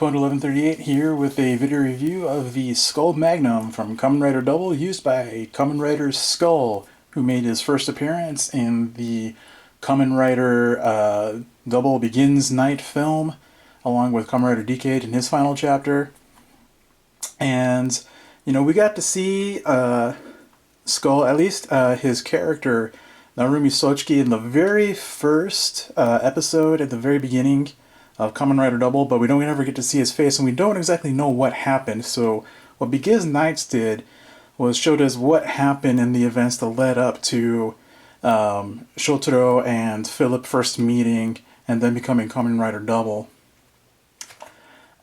Pwned 1138 here with a video review of the Skull Magnum from Kamen Rider Double, used by Kamen Rider Skull, who made his first appearance in the Kamen Rider Double Begins Night film, along with Kamen Rider Decade in his final chapter. And, you know, we got to see Skull, at least his character, Narumi Sochiki, in the very first episode at the very beginning of Kamen Rider Double, but we don't ever get to see his face, and we don't exactly know what happened. So what Begins Nights did was showed us what happened in the events that led up to Shotaro and Philip first meeting and then becoming Kamen Rider Double.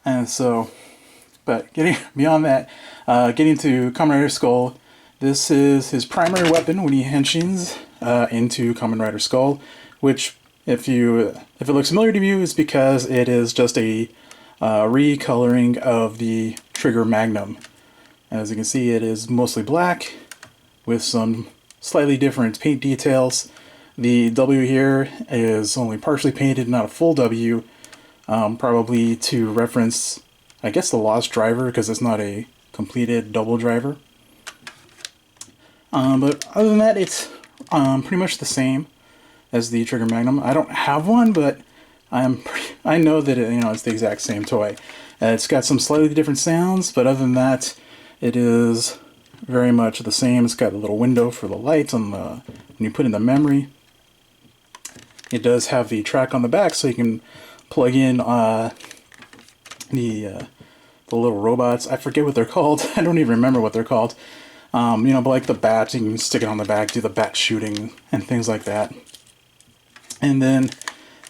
And so, but getting beyond that, getting to Kamen Rider Skull, this is his primary weapon when he henshins into Kamen Rider Skull, which, if it looks familiar to you, is because it is just a recoloring of the Trigger Magnum. As you can see, it is mostly black with some slightly different paint details. The W here is only partially painted, not a full W, probably to reference, I guess, the Lost Driver, because it's not a completed double driver. But other than that, it's pretty much the same as the Trigger Magnum. I don't have one, but I know that it's the exact same toy. It's got some slightly different sounds, but other than that, it is very much the same. It's got a little window for the lights on the when you put in the memory. It does have the track on the back, so you can plug in the little robots. I forget what they're called. I don't even remember what they're called. But like the bats, you can stick it on the back, do the bat shooting and things like that. And then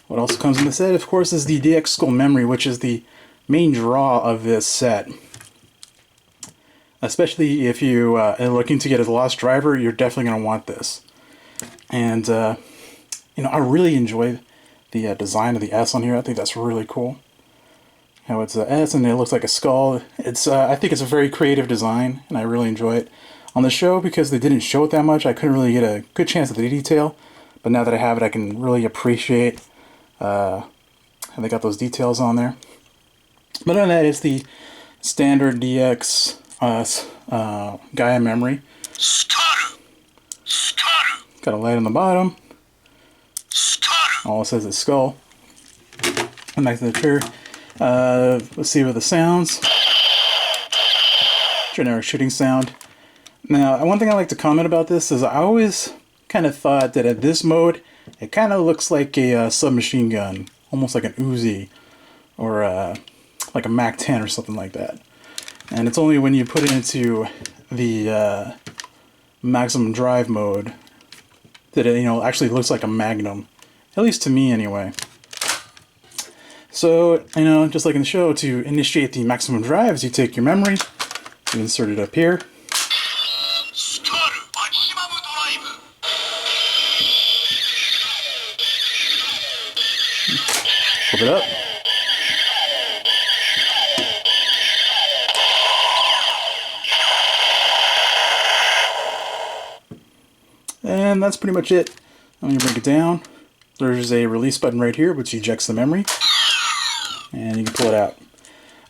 what else comes in the set, of course, is the DX Skull Memory, which is the main draw of this set. Especially if you are looking to get a Lost Driver, you're definitely going to want this. And, I really enjoy the design of the S on here. I think that's really cool. How it's an S and it looks like a skull. I think it's a very creative design, and I really enjoy it. On the show, because they didn't show it that much, I couldn't really get a good chance at the detail. But now that I have it, I can really appreciate how they got those details on there. But other than that, it's the standard DX Gaia memory. Got a light on the bottom. All it says is skull. And back to the trigger. Let's see what the sounds. Generic shooting sound. Now, one thing I like to comment about this is I always kind of thought that at this mode, it kind of looks like a submachine gun, almost like an Uzi, or like a MAC-10 or something like that. And it's only when you put it into the maximum drive mode that it actually looks like a Magnum, at least to me anyway. So, just like in the show, to initiate the maximum drives, you take your memory, you insert it up here. Flip it up. And that's pretty much it. I'm going to break it down. There's a release button right here, which ejects the memory. And you can pull it out.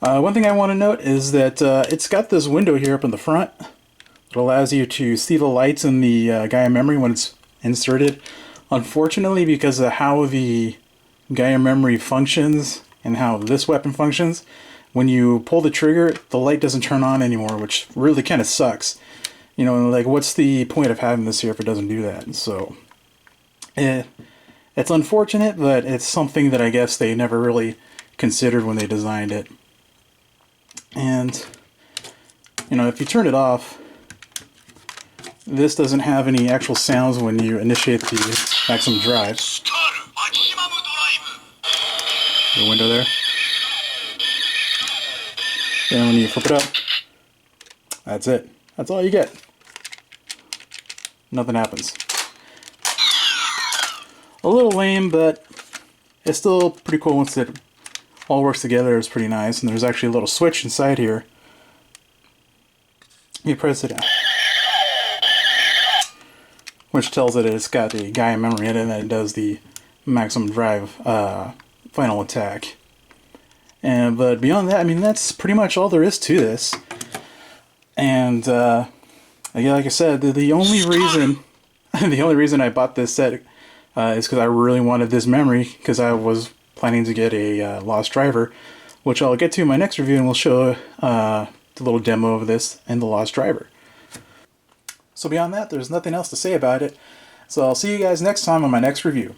One thing I want to note is that it's got this window here up in the front. It allows you to see the lights in the Gaia memory when it's inserted. Unfortunately, because of how the Gaia memory functions and how this weapon functions, when you pull the trigger, the light doesn't turn on anymore, which really kind of sucks. Like, what's the point of having this here if it doesn't do that? So, it's unfortunate, but it's something that I guess they never really considered when they designed it. And, if you turn it off, this doesn't have any actual sounds when you initiate the maximum drive. The window there. And when you flip it up, that's it. That's all you get. Nothing happens. A little lame, but it's still pretty cool once it all works together. It's pretty nice. And there's actually a little switch inside here. You press it, which tells it it's got the Gaia memory in it, and it does the maximum drive final attack. But beyond that, I mean, that's pretty much all there is to this. And yeah, like I said, the only reason the only reason I bought this set is because I really wanted this memory, because I was planning to get a lost driver, which I'll get to in my next review, and we'll show the little demo of this and the lost driver. So beyond that, there's nothing else to say about it. So I'll see you guys next time on my next review.